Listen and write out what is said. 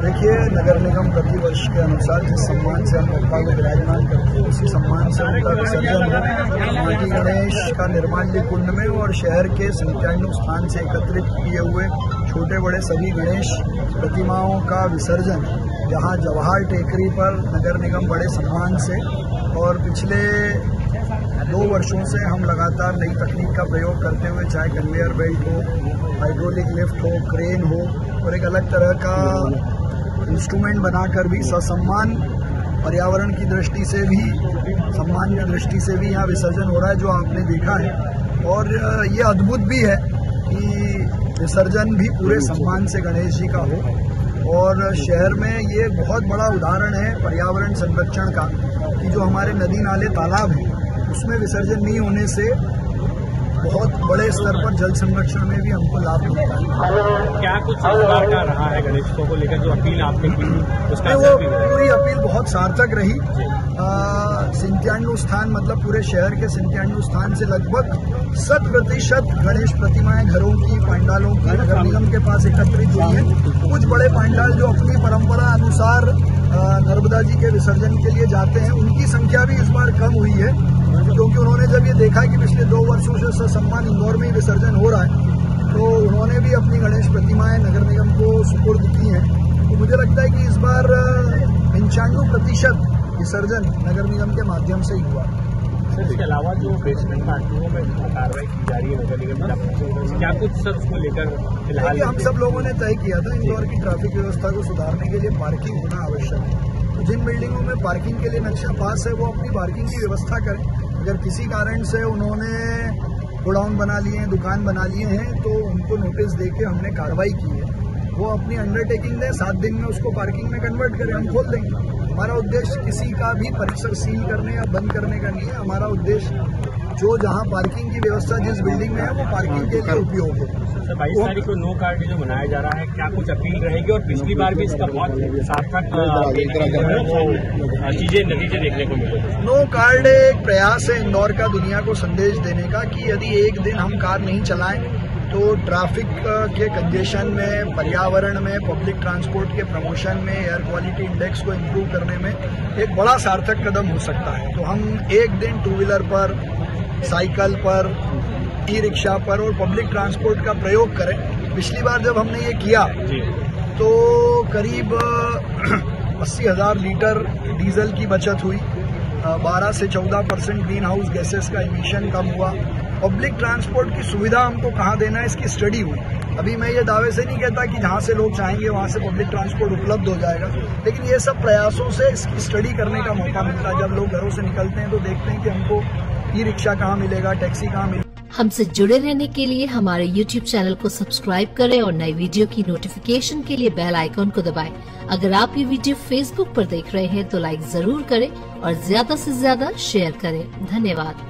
देखिए, नगर निगम प्रतिवर्ष के अनुसार जिस सम्मान से हम बप्पा को विराजमान करते हैं उसी सम्मान से उनका विसर्जन हो माटी गणेश का निर्माल्य कुंड में और शहर के 97 स्थान से एकत्रित किए हुए छोटे बड़े सभी गणेश प्रतिमाओं का विसर्जन यहाँ जवाहर टेकरी पर नगर निगम बड़े सम्मान से और पिछले 2 वर्षों से हम लगातार नई तकनीक का प्रयोग करते हुए, चाहे कन्वेयर बेल्ट हो, हाइड्रोलिक लिफ्ट हो, क्रेन हो और एक अलग तरह का इंस्ट्रूमेंट बनाकर भी ससम्मान पर्यावरण की दृष्टि से भी, सम्मान की दृष्टि से भी यहाँ विसर्जन हो रहा है, जो आपने देखा है। और ये अद्भुत भी है कि विसर्जन भी पूरे सम्मान से गणेश जी का हो और शहर में ये बहुत बड़ा उदाहरण है पर्यावरण संरक्षण का कि जो हमारे नदी नाले तालाब हैं उसमें विसर्जन नहीं होने से बहुत बड़े स्तर पर जल संरक्षण में भी हमको लाभ मिलता है। क्या कुछ सरकार का रहा है गणेशों को लेकर जो अपील आपने की उसका? वो पूरी अपील बहुत सार्थक रही। 97 स्थान मतलब पूरे शहर के 97 स्थान से लगभग 100% गणेश प्रतिमाएं घरों की, पांडालों की नगर निगम के पास एकत्रित हुई है। कुछ बड़े पांडाल जो अपनी परंपरा अनुसार नर्मदा जी के विसर्जन के लिए जाते हैं उनकी संख्या भी इस बार कम हुई है, क्योंकि उन्होंने जब ये देखा कि पिछले 2 वर्षों से ससम्मान इंदौर में ही विसर्जन हो रहा है तो उन्होंने भी अपनी गणेश प्रतिमाएं नगर निगम को सुपुर्द की हैं। तो मुझे लगता है कि इस बार 95% विसर्जन नगर निगम के माध्यम से ही हुआ। सर, इसके अलावा जो बेसमेंट पार्किंगों में कार्रवाई की जा रही है नगर निगम, क्या कुछ सर उसको लेकर फिलहाल? हम सब लोगों ने तय किया था इंदौर की ट्रैफिक व्यवस्था को सुधारने के लिए पार्किंग होना आवश्यक है। तो जिन बिल्डिंगों में पार्किंग के लिए नक्शा पास है वो अपनी पार्किंग की व्यवस्था करें। अगर किसी कारण से उन्होंने गोडाउन बना लिए हैं, दुकान बना लिए हैं तो उनको नोटिस देके हमने कार्रवाई की है। वो अपनी अंडरटेकिंग दें, 7 दिन में उसको पार्किंग में कन्वर्ट करें, हम खोल देंगे। हमारा उद्देश्य किसी का भी परिसर सील करने या बंद करने का नहीं है। हमारा उद्देश्य जो जहां पार्किंग की व्यवस्था जिस बिल्डिंग में है वो पार्किंग के लिए उपयोग हो। 22 तारीख को नो कार डे जो मनाया जा रहा है, क्या कुछ अपील रहेगी? और पिछली बार भी इसका बहुत सार्थक चीजें नतीजे देखने को मिले। नो कार डे एक प्रयास है इंदौर का दुनिया को संदेश देने का कि यदि एक दिन हम कार नहीं चलाएं तो ट्रैफिक के कंजेशन में, पर्यावरण में, पब्लिक ट्रांसपोर्ट के प्रमोशन में, एयर क्वालिटी इंडेक्स को इम्प्रूव करने में एक बड़ा सार्थक कदम हो सकता है। तो हम एक दिन 2 व्हीलर पर, साइकिल पर, ई रिक्शा पर और पब्लिक ट्रांसपोर्ट का प्रयोग करें। पिछली बार जब हमने ये किया तो करीब 80,000 लीटर डीजल की बचत हुई, 12 से 14% ग्रीन हाउस गैसेस का इमिशन कम हुआ। पब्लिक ट्रांसपोर्ट की सुविधा हमको कहाँ देना है इसकी स्टडी हुई। अभी मैं ये दावे से नहीं कहता कि जहाँ से लोग चाहेंगे वहाँ से पब्लिक ट्रांसपोर्ट उपलब्ध हो जाएगा, लेकिन ये सब प्रयासों से इसकी स्टडी करने का मौका मिलता है। जब लोग घरों से निकलते हैं तो देखते हैं कि हमको ई रिक्शा कहाँ मिलेगा, टैक्सी कहाँ मिलेगा। हमसे जुड़े रहने के लिए हमारे YouTube चैनल को सब्सक्राइब करें और नई वीडियो की नोटिफिकेशन के लिए बेल आइकॉन को दबाएं। अगर आप ये वीडियो Facebook पर देख रहे हैं तो लाइक जरूर करें और ज्यादा से ज्यादा शेयर करें। धन्यवाद।